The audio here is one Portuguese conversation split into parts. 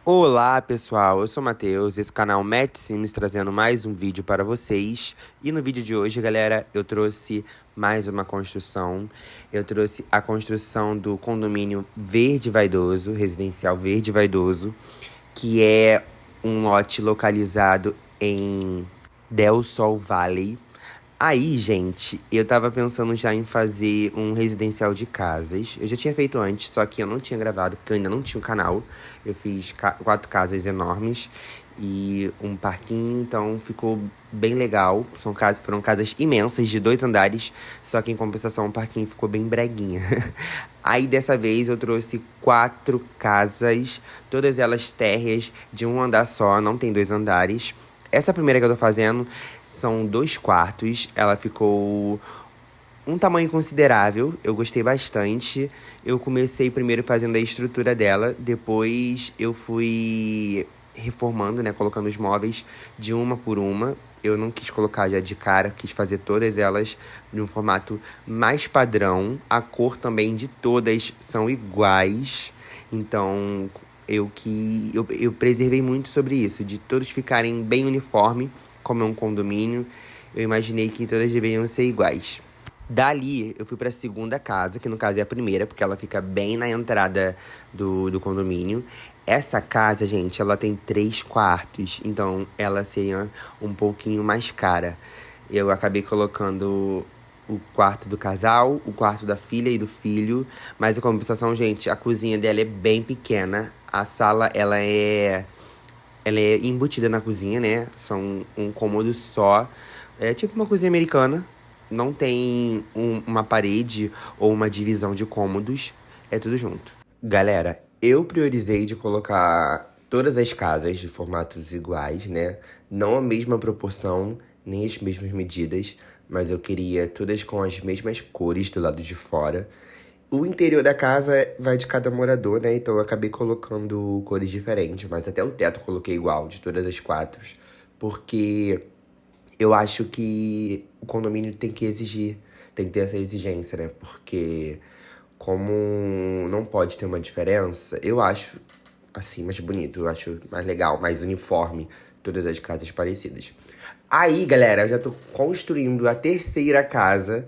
Olá pessoal, eu sou o Matheus, esse canal Matt Sims trazendo mais um vídeo para vocês. E no vídeo de hoje, galera, eu trouxe mais uma construção. Eu trouxe a construção do condomínio Verde Vaidoso, residencial Verde Vaidoso, que é um lote localizado em Del Sol Valley. Aí, gente, eu tava pensando já em fazer um residencial de casas. Eu já tinha feito antes, só que eu não tinha gravado, porque eu ainda não tinha um canal. Eu fiz 4 casas enormes e um parquinho, então ficou bem legal. Foram casas imensas, de 2 andares, só que em compensação o parquinho ficou bem breguinha. Aí, dessa vez, eu trouxe 4 casas, todas elas térreas de um andar só, não tem 2 andares. Essa primeira que eu tô fazendo são 2 quartos. Ela ficou um tamanho considerável. Eu gostei bastante. Eu comecei primeiro fazendo a estrutura dela. Depois eu fui reformando, né? Colocando os móveis de uma por uma. Eu não quis colocar já de cara. Quis fazer todas elas de um formato mais padrão. A cor também de todas são iguais. Então, eu preservei muito sobre isso, de todos ficarem bem uniforme, como é um condomínio. Eu imaginei que todas deveriam ser iguais. Dali, eu fui pra segunda casa, que no caso é a primeira, porque ela fica bem na entrada do condomínio. Essa casa, gente, ela tem 3 quartos, então ela seria um pouquinho mais cara. Eu acabei colocando o quarto do casal, o quarto da filha e do filho. Mas em compensação, gente, a cozinha dela é bem pequena. A sala, ela é embutida na cozinha, né? São um cômodo só. É tipo uma cozinha americana. Não tem uma parede ou uma divisão de cômodos. É tudo junto. Galera, eu priorizei de colocar todas as casas de formatos iguais, né? Não a mesma proporção, nem as mesmas medidas, mas eu queria todas com as mesmas cores do lado de fora. O interior da casa vai de cada morador, né? Então eu acabei colocando cores diferentes, mas até o teto eu coloquei igual, de todas as 4, porque eu acho que o condomínio tem que exigir, tem que ter essa exigência, né? Porque como não pode ter uma diferença, eu acho assim mais bonito, eu acho mais legal, mais uniforme, todas as casas parecidas. Aí, galera, eu já tô construindo a terceira casa,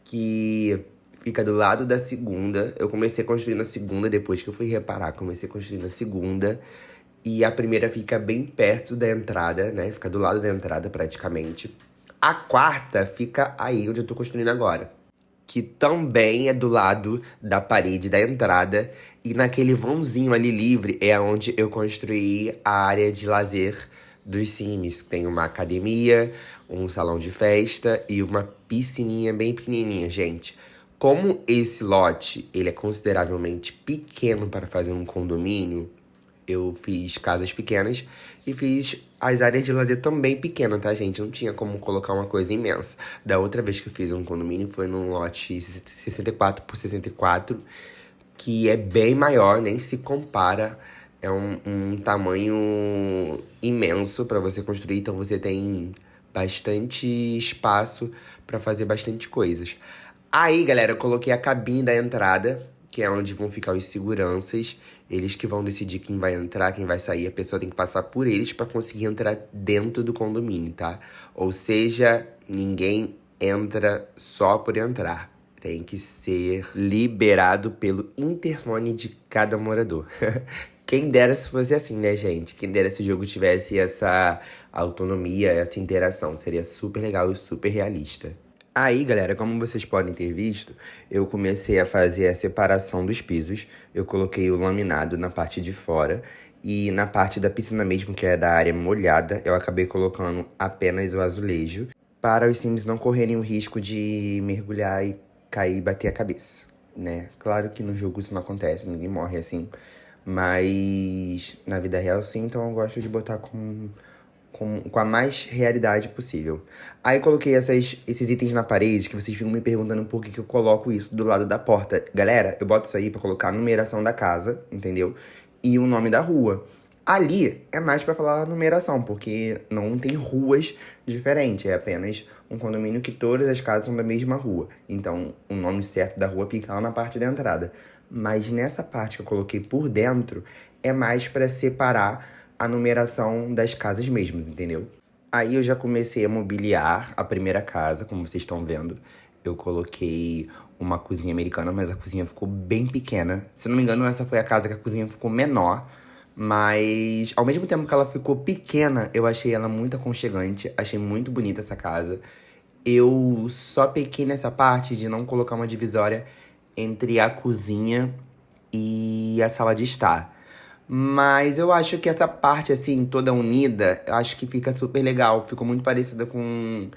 que fica do lado da segunda. Eu comecei construindo a segunda, depois que eu fui reparar, comecei construindo a segunda. E a primeira fica bem perto da entrada, né? Fica do lado da entrada, praticamente. A quarta fica aí onde eu tô construindo agora, que também é do lado da parede da entrada. E naquele vãozinho ali livre é onde eu construí a área de lazer dos Sims. Tem uma academia, um salão de festa e uma piscininha bem pequenininha, gente. Como esse lote ele é consideravelmente pequeno para fazer um condomínio, eu fiz casas pequenas e fiz as áreas de lazer também pequenas, tá, gente? Não tinha como colocar uma coisa imensa. Da outra vez que eu fiz um condomínio foi num lote 64 por 64, que é bem maior, nem se compara. É um tamanho imenso para você construir, então você tem bastante espaço para fazer bastante coisas. Aí, galera, eu coloquei a cabine da entrada, que é onde vão ficar os seguranças. Eles que vão decidir quem vai entrar, quem vai sair. A pessoa tem que passar por eles para conseguir entrar dentro do condomínio, tá? Ou seja, ninguém entra só por entrar. Tem que ser liberado pelo interfone de cada morador. Quem dera se fosse assim, né, gente? Quem dera se o jogo tivesse essa autonomia, essa interação. Seria super legal e super realista. Aí, galera, como vocês podem ter visto, eu comecei a fazer a separação dos pisos. Eu coloquei o laminado na parte de fora e na parte da piscina mesmo, que é da área molhada, eu acabei colocando apenas o azulejo para os Sims não correrem o risco de mergulhar e cair e bater a cabeça, né? Claro que no jogo isso não acontece, ninguém morre assim, mas na vida real sim, então eu gosto de botar com a mais realidade possível. Aí eu coloquei esses itens na parede, que vocês ficam me perguntando por que eu coloco isso do lado da porta. Galera, eu boto isso aí pra colocar a numeração da casa, entendeu? E o nome da rua. Ali é mais pra falar a numeração, porque não tem ruas diferentes. É apenas um condomínio que todas as casas são da mesma rua. Então, o nome certo da rua fica lá na parte da entrada. Mas nessa parte que eu coloquei por dentro, é mais para separar a numeração das casas mesmo, entendeu? Aí eu já comecei a mobiliar a primeira casa, como vocês estão vendo. Eu coloquei uma cozinha americana, mas a cozinha ficou bem pequena. Se não me engano, essa foi a casa que a cozinha ficou menor. Mas ao mesmo tempo que ela ficou pequena, eu achei ela muito aconchegante. Achei muito bonita essa casa. Eu só pequei nessa parte de não colocar uma divisória entre a cozinha e a sala de estar. Mas eu acho que essa parte, assim, toda unida, eu acho que fica super legal. Ficou muito parecida com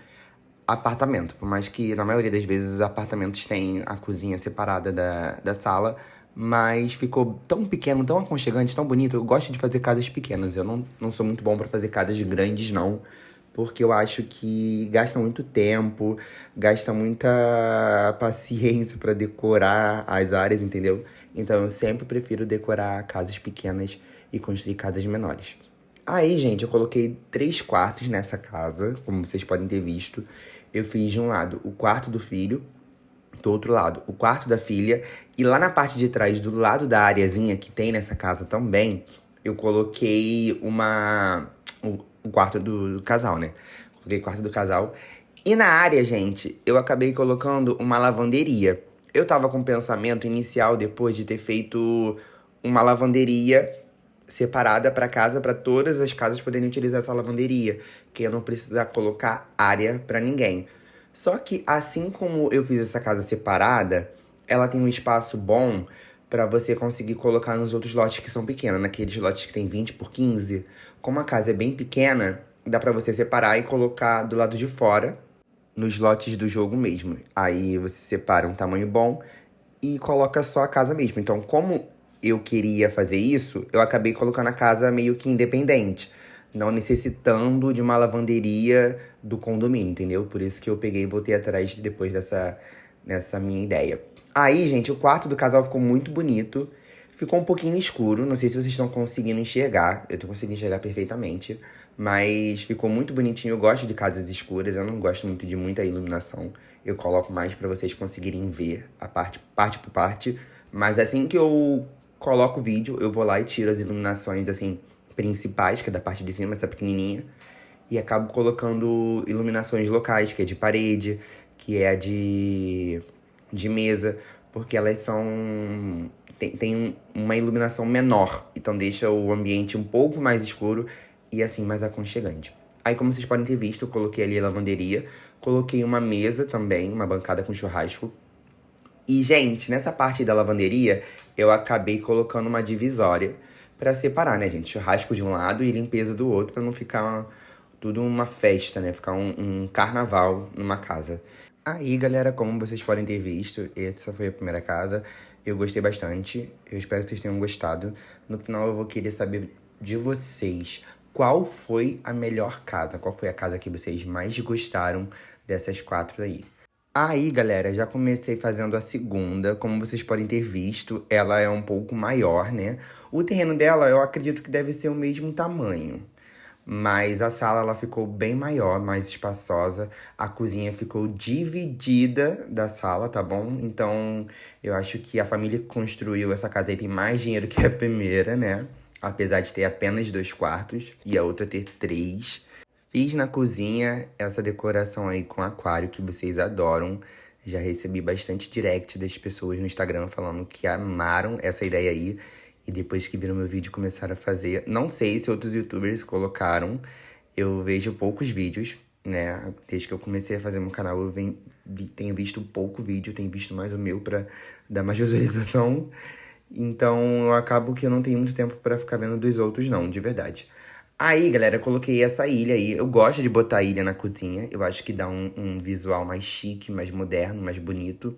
apartamento. Por mais que, na maioria das vezes, os apartamentos têm a cozinha separada da sala. Mas ficou tão pequeno, tão aconchegante, tão bonito. Eu gosto de fazer casas pequenas. Eu não sou muito bom pra fazer casas grandes, não. Porque eu acho que gasta muito tempo, gasta muita paciência pra decorar as áreas, entendeu? Então eu sempre prefiro decorar casas pequenas e construir casas menores. Aí, gente, eu coloquei 3 quartos nessa casa, como vocês podem ter visto. Eu fiz de um lado o quarto do filho, do outro lado o quarto da filha. E lá na parte de trás, do lado da areazinha que tem nessa casa também, eu coloquei o quarto do casal, né? Coloquei o quarto do casal. E na área, gente, eu acabei colocando uma lavanderia. Eu tava com o pensamento inicial, depois de ter feito uma lavanderia separada para casa, para todas as casas poderem utilizar essa lavanderia, que eu não precisar colocar área para ninguém. Só que assim como eu fiz essa casa separada, ela tem um espaço bom para você conseguir colocar nos outros lotes que são pequenos, naqueles lotes que tem 20 por 15. Como a casa é bem pequena, dá para você separar e colocar do lado de fora, nos lotes do jogo mesmo. Aí você separa um tamanho bom e coloca só a casa mesmo. Então, como eu queria fazer isso, eu acabei colocando a casa meio que independente, não necessitando de uma lavanderia do condomínio, entendeu? Por isso que eu peguei e voltei atrás depois dessa minha ideia. Aí, gente, o quarto do casal ficou muito bonito. Ficou um pouquinho escuro, não sei se vocês estão conseguindo enxergar. Eu tô conseguindo enxergar perfeitamente. Mas ficou muito bonitinho. Eu gosto de casas escuras, eu não gosto muito de muita iluminação. Eu coloco mais pra vocês conseguirem ver a parte por parte. Mas assim que eu coloco o vídeo, eu vou lá e tiro as iluminações, assim, principais, que é da parte de cima, essa pequenininha. E acabo colocando iluminações locais, que é de parede, que é de mesa. Porque elas tem uma iluminação menor, então deixa o ambiente um pouco mais escuro e assim mais aconchegante. Aí, como vocês podem ter visto, eu coloquei ali a lavanderia, coloquei uma mesa também, uma bancada com churrasco. E, gente, nessa parte da lavanderia, eu acabei colocando uma divisória pra separar, né, gente? Churrasco de um lado e limpeza do outro, pra não ficar tudo uma festa, né? Ficar um carnaval numa casa. Aí, galera, como vocês podem ter visto, essa foi a primeira casa. Eu gostei bastante. Eu espero que vocês tenham gostado. No final, eu vou querer saber de vocês qual foi a melhor casa. Qual foi a casa que vocês mais gostaram dessas 4 aí. Aí, galera, já comecei fazendo a segunda. Como vocês podem ter visto, ela é um pouco maior, né? O terreno dela, eu acredito que deve ser o mesmo tamanho. Mas a sala ela ficou bem maior, mais espaçosa. A cozinha ficou dividida da sala, tá bom? Então, eu acho que a família que construiu essa casa aí tem mais dinheiro que a primeira, né? Apesar de ter apenas 2 quartos e a outra ter 3. Fiz na cozinha essa decoração aí com aquário que vocês adoram. Já recebi bastante direct das pessoas no Instagram falando que amaram essa ideia aí. E depois que viram meu vídeo começaram a fazer. Não sei se outros youtubers colocaram. Eu vejo poucos vídeos, né? Desde que eu comecei a fazer meu canal, eu tenho visto pouco vídeo. Tenho visto mais o meu pra dar mais visualização. Então, eu acabo que eu não tenho muito tempo pra ficar vendo dos outros, não, de verdade. Aí, galera, eu coloquei essa ilha aí. Eu gosto de botar ilha na cozinha. Eu acho que dá um visual mais chique, mais moderno, mais bonito.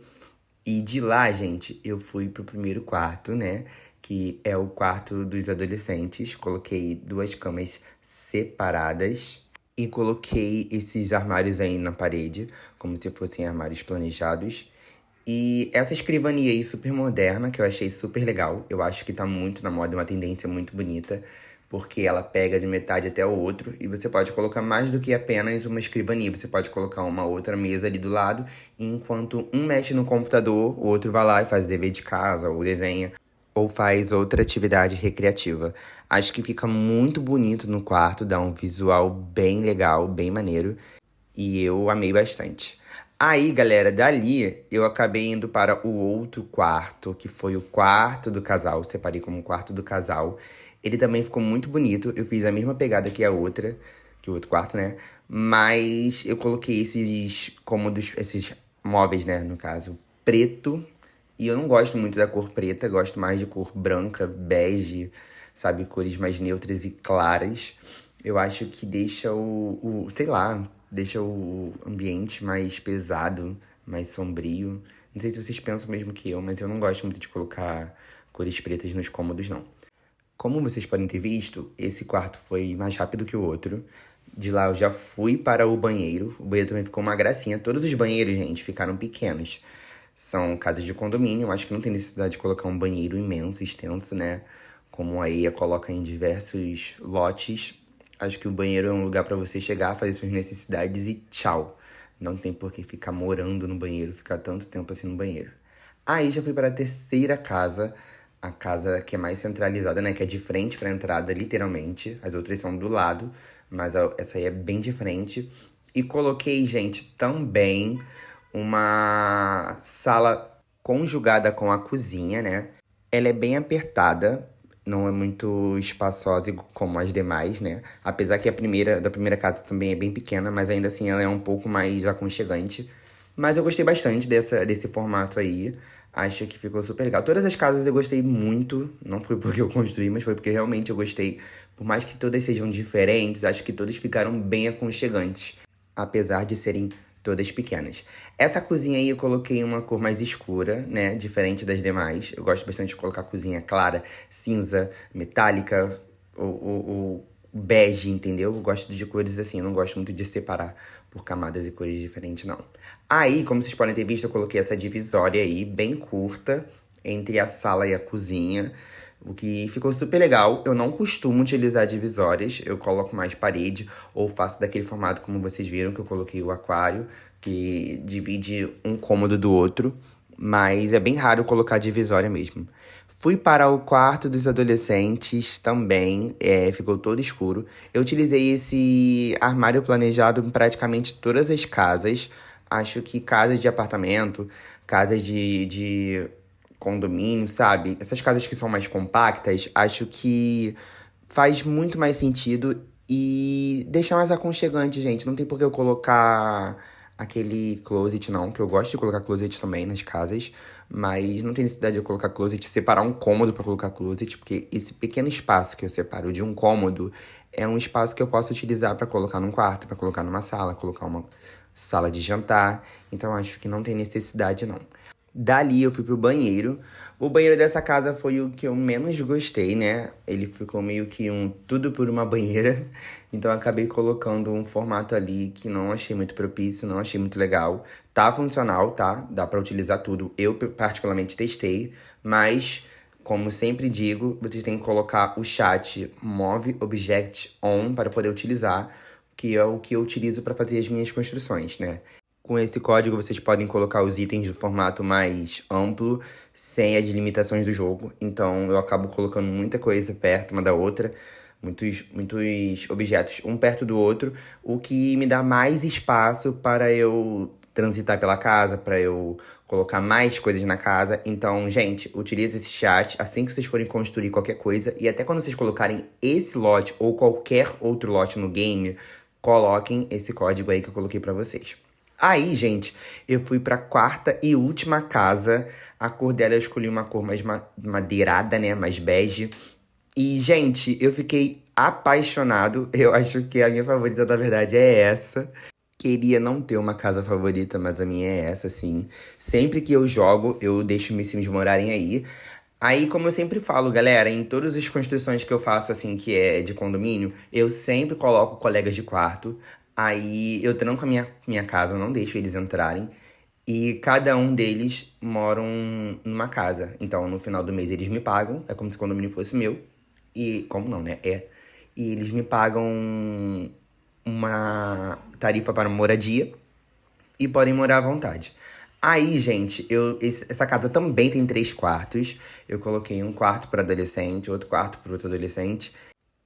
E de lá, gente, eu fui pro primeiro quarto, né? Que é o quarto dos adolescentes. Coloquei 2 camas separadas. E coloquei esses armários aí na parede, como se fossem armários planejados. E essa escrivania aí super moderna, que eu achei super legal. Eu acho que tá muito na moda, uma tendência muito bonita. Porque ela pega de metade até o outro. E você pode colocar mais do que apenas uma escrivania. Você pode colocar uma outra mesa ali do lado. E enquanto um mexe no computador, o outro vai lá e faz dever de casa ou desenha. ou faz outra atividade recreativa. Acho que fica muito bonito no quarto, dá um visual bem legal, bem maneiro. E eu amei bastante. Aí, galera, dali eu acabei indo para o outro quarto, que foi o quarto do casal. Eu separei como quarto do casal. Ele também ficou muito bonito. Eu fiz a mesma pegada que a outra, que o outro quarto, né? Mas eu coloquei esses cômodos, esses móveis, né? No caso, preto. E eu não gosto muito da cor preta, gosto mais de cor branca, bege, sabe? Cores mais neutras e claras. Eu acho que deixa sei lá, deixa o ambiente mais pesado, mais sombrio. Não sei se vocês pensam mesmo que eu, mas eu não gosto muito de colocar cores pretas nos cômodos, não. Como vocês podem ter visto, esse quarto foi mais rápido que o outro. De lá eu já fui para o banheiro. O banheiro também ficou uma gracinha. Todos os banheiros, gente, ficaram pequenos. São casas de condomínio. Eu acho que não tem necessidade de colocar um banheiro imenso, extenso, né? Como a EIA coloca em diversos lotes. Acho que o banheiro é um lugar para você chegar, fazer suas necessidades e tchau. Não tem por que ficar morando no banheiro, ficar tanto tempo assim no banheiro. Aí já fui para a terceira casa, a casa que é mais centralizada, né? Que é de frente para a entrada, literalmente. As outras são do lado, mas essa aí é bem de frente. E coloquei, gente, também uma sala conjugada com a cozinha, né? Ela é bem apertada, não é muito espaçosa como as demais, né? Apesar que da primeira casa também é bem pequena, mas ainda assim ela é um pouco mais aconchegante. Mas eu gostei bastante desse formato aí. Acho que ficou super legal. Todas as casas eu gostei muito. Não foi porque eu construí, mas foi porque realmente eu gostei. Por mais que todas sejam diferentes, acho que todas ficaram bem aconchegantes. Apesar de serem todas pequenas. Essa cozinha aí eu coloquei uma cor mais escura, né? Diferente das demais. Eu gosto bastante de colocar cozinha clara, cinza, metálica, ou bege, entendeu? Eu gosto de cores assim, eu não gosto muito de separar por camadas e cores diferentes, não. Aí, como vocês podem ter visto, eu coloquei essa divisória aí, bem curta, entre a sala e a cozinha. O que ficou super legal. Eu não costumo utilizar divisórias, eu coloco mais parede ou faço daquele formato como vocês viram que eu coloquei o aquário, que divide um cômodo do outro, mas é bem raro colocar divisória mesmo. Fui para o quarto dos adolescentes também, ficou todo escuro. Eu utilizei esse armário planejado em praticamente todas as casas. Acho que casas de apartamento, casas de condomínio, sabe? Essas casas que são mais compactas, acho que faz muito mais sentido e deixa mais aconchegante, gente. Não tem por que eu colocar aquele closet, não, que eu gosto de colocar closet também nas casas, mas não tem necessidade de eu colocar closet, separar um cômodo para colocar closet, porque esse pequeno espaço que eu separo de um cômodo é um espaço que eu posso utilizar para colocar num quarto, para colocar numa sala, colocar uma sala de jantar. Então acho que não tem necessidade, não. Dali eu fui pro banheiro. O banheiro dessa casa foi o que eu menos gostei, né? Ele ficou meio que um tudo por uma banheira. Então eu acabei colocando um formato ali que não achei muito propício, não achei muito legal. Tá funcional, tá? Dá pra utilizar tudo. Eu particularmente testei, mas como sempre digo, vocês têm que colocar o chat Move Object On para poder utilizar, que é o que eu utilizo para fazer as minhas construções, né? Com esse código, vocês podem colocar os itens do formato mais amplo, sem as limitações do jogo. Então, eu acabo colocando muita coisa perto uma da outra, muitos objetos um perto do outro, o que me dá mais espaço para eu transitar pela casa, para eu colocar mais coisas na casa. Então, gente, utilize esse chat assim que vocês forem construir qualquer coisa. E até quando vocês colocarem esse lote ou qualquer outro lote no game, coloquem esse código aí que eu coloquei para vocês. Aí, gente, eu fui pra quarta e última casa. A cor dela eu escolhi uma cor mais madeirada, né? Mais bege. E, gente, eu fiquei apaixonado. Eu acho que a minha favorita, na verdade, é essa. Queria não ter uma casa favorita, mas a minha é essa, sim. Sempre que eu jogo, eu deixo meus sims morarem aí. Aí, como eu sempre falo, galera, em todas as construções que eu faço, assim, que é de condomínio, eu sempre coloco colegas de quarto. Aí eu tranco a minha casa, não deixo eles entrarem. E cada um deles moram numa casa. Então, no final do mês, eles me pagam. É como se o condomínio fosse meu. E, como não, né? É. E eles me pagam uma tarifa para moradia e podem morar à vontade. Aí, gente, essa casa também tem 3 quartos. Eu coloquei um quarto para adolescente, outro quarto para outro adolescente.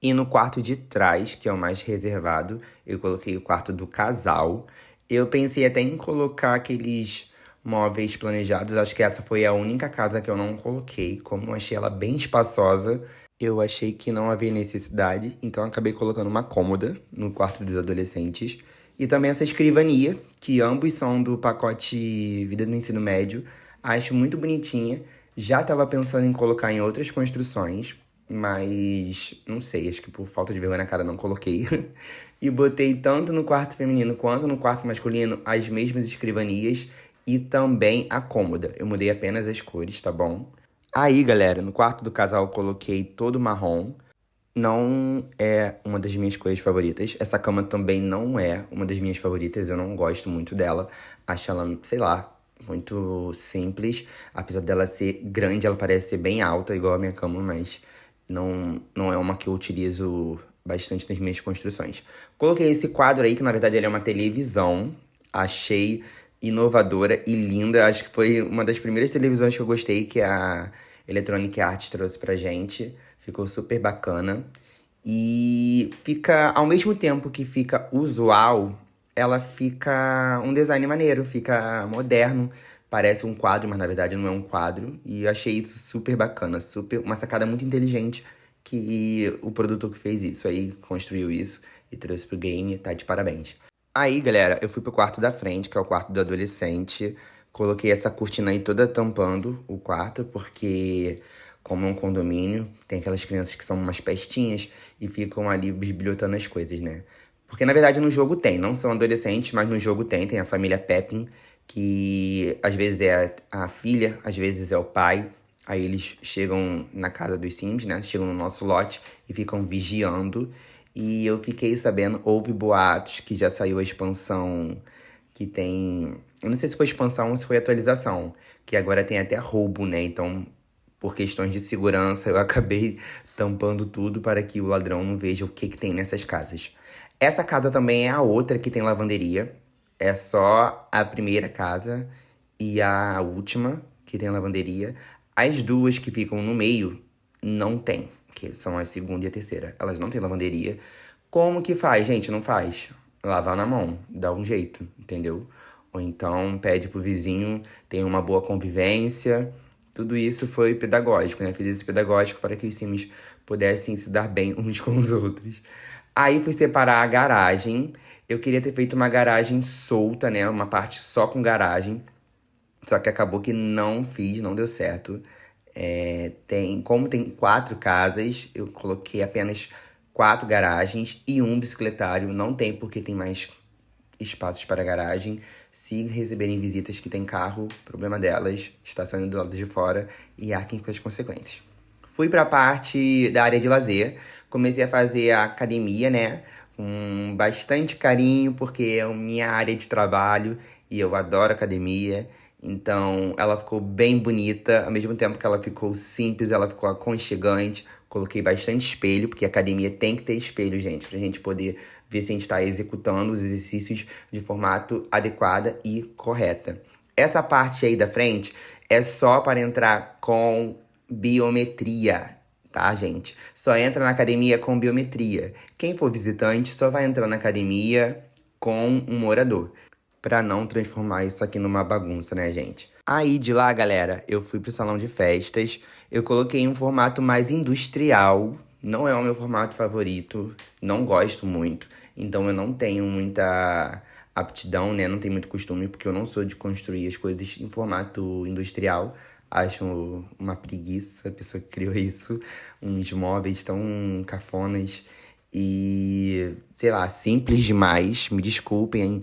E no quarto de trás, que é o mais reservado, eu coloquei o quarto do casal. Eu pensei até em colocar aqueles móveis planejados. Acho que essa foi a única casa que eu não coloquei. Como eu achei ela bem espaçosa, eu achei que não havia necessidade. Então eu acabei colocando uma cômoda no quarto dos adolescentes. E também essa escrivania, que ambos são do pacote Vida no Ensino Médio. Acho muito bonitinha. Já estava pensando em colocar em outras construções, mas não sei, acho que por falta de vergonha na cara não coloquei. E botei tanto no quarto feminino quanto no quarto masculino as mesmas escrivanias e também a cômoda. Eu mudei apenas as cores, tá bom? Aí, galera, no quarto do casal eu coloquei todo marrom. Não é uma das minhas cores favoritas. Essa cama também não é uma das minhas favoritas. Eu não gosto muito dela. Acho ela, sei lá, muito simples. Apesar dela ser grande, ela parece ser bem alta, igual a minha cama, mas não é uma que eu utilizo bastante nas minhas construções. Coloquei esse quadro aí, que na verdade ele é uma televisão. Achei inovadora e linda. Acho que foi uma das primeiras televisões que eu gostei, que a Electronic Arts trouxe pra gente. Ficou super bacana. E fica, ao mesmo tempo que fica usual, ela fica um design maneiro, fica moderno. Parece um quadro, mas na verdade não é um quadro. E eu achei isso super bacana, super, uma sacada muito inteligente que o produtor que fez isso aí, construiu isso e trouxe pro game, tá de parabéns. Aí, galera, eu fui pro quarto da frente, que é o quarto do adolescente. Coloquei essa cortina aí toda tampando o quarto, porque como é um condomínio, tem aquelas crianças que são umas pestinhas e ficam ali bisbilhotando as coisas, né? Porque na verdade no jogo tem, não são adolescentes, mas no jogo tem a família Pepin, que às vezes é a filha, às vezes é o pai. Aí eles chegam na casa dos Sims, né? Chegam no nosso lote e ficam vigiando. E eu fiquei sabendo, houve boatos que já saiu a expansão que tem. Eu não sei se foi expansão ou se foi atualização, que agora tem até roubo, né? Então, por questões de segurança, eu acabei tampando tudo para que o ladrão não veja o que tem nessas casas. Essa casa também é a outra que tem lavanderia. É só a primeira casa e a última que tem lavanderia. As duas que ficam no meio não tem, que são a segunda e a terceira. Elas não têm lavanderia. Como que faz, gente? Não faz. Lavar na mão, dá um jeito, entendeu? Ou então pede pro vizinho, tem uma boa convivência. Tudo isso foi pedagógico, né? Fiz isso pedagógico para que os Sims pudessem se dar bem uns com os outros. Aí fui separar a garagem. Eu queria ter feito uma garagem solta, né? Uma parte só com garagem. Só que acabou que não fiz, não deu certo. Como tem 4 casas, eu coloquei apenas 4 garagens e um bicicletário. Não tem porque tem mais espaços para garagem. Se receberem visitas que têm carro, problema delas, estacionem do lado de fora e arquem com as consequências. Fui para a parte da área de lazer, comecei a fazer a academia, né? Com bastante carinho, porque é a minha área de trabalho e eu adoro academia. Então, ela ficou bem bonita, ao mesmo tempo que ela ficou simples, ela ficou aconchegante. Coloquei bastante espelho, porque a academia tem que ter espelho, gente, pra gente poder ver se a gente tá executando os exercícios de formato adequada e correta. Essa parte aí da frente é só para entrar com biometria, tá, gente? Só entra na academia com biometria. Quem for visitante só vai entrar na academia com um morador, pra não transformar isso aqui numa bagunça, né, gente? Aí de lá, galera, eu fui pro salão de festas. Eu coloquei um formato mais industrial. Não é o meu formato favorito, não gosto muito. Então eu não tenho muita aptidão, né? Não tenho muito costume, porque eu não sou de construir as coisas em formato industrial. Acho uma preguiça a pessoa que criou isso. Uns móveis tão cafonas e, sei lá, simples demais. Me desculpem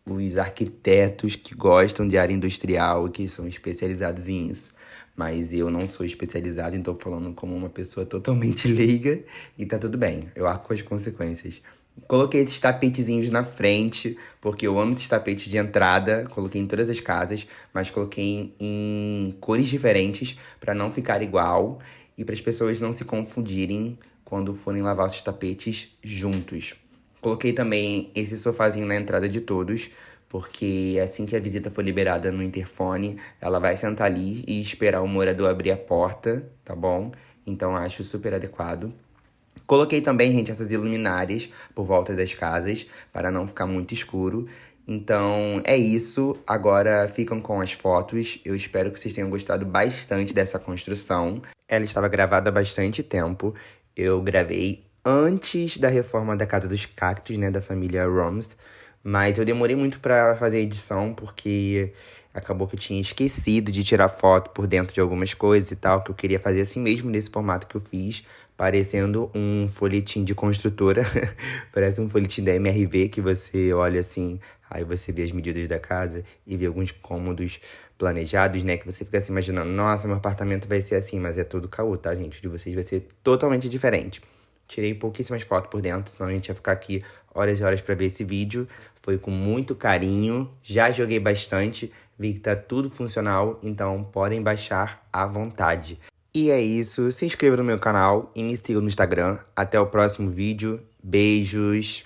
os arquitetos que gostam de área industrial, que são especializados em isso. Mas eu não sou especializado, então tô falando como uma pessoa totalmente leiga e tá tudo bem. Eu arco as consequências. Coloquei esses tapetezinhos na frente, porque eu amo esses tapetes de entrada. Coloquei em todas as casas, mas coloquei em cores diferentes para não ficar igual e para as pessoas não se confundirem quando forem lavar os tapetes juntos. Coloquei também esse sofazinho na entrada de todos, porque assim que a visita for liberada no interfone, ela vai sentar ali e esperar o morador abrir a porta, tá bom? Então acho super adequado. Coloquei também, gente, essas iluminárias por volta das casas, para não ficar muito escuro. Então, é isso. Agora ficam com as fotos. Eu espero que vocês tenham gostado bastante dessa construção. Ela estava gravada há bastante tempo. Eu gravei antes da reforma da Casa dos Cactos, né, da família Roms. Mas eu demorei muito para fazer a edição, porque acabou que eu tinha esquecido de tirar foto por dentro de algumas coisas e tal, que eu queria fazer assim mesmo, nesse formato que eu fiz, parecendo um folhetim de construtora. Parece um folhetim da MRV, que você olha assim, aí você vê as medidas da casa e vê alguns cômodos planejados, né? Que você fica assim imaginando, nossa, meu apartamento vai ser assim, mas é todo caô, tá, gente? O de vocês vai ser totalmente diferente. Tirei pouquíssimas fotos por dentro, senão a gente ia ficar aqui horas e horas pra ver esse vídeo. Foi com muito carinho, já joguei bastante, vi que tá tudo funcional, então podem baixar à vontade. E é isso, se inscreva no meu canal e me siga no Instagram. Até o próximo vídeo, beijos!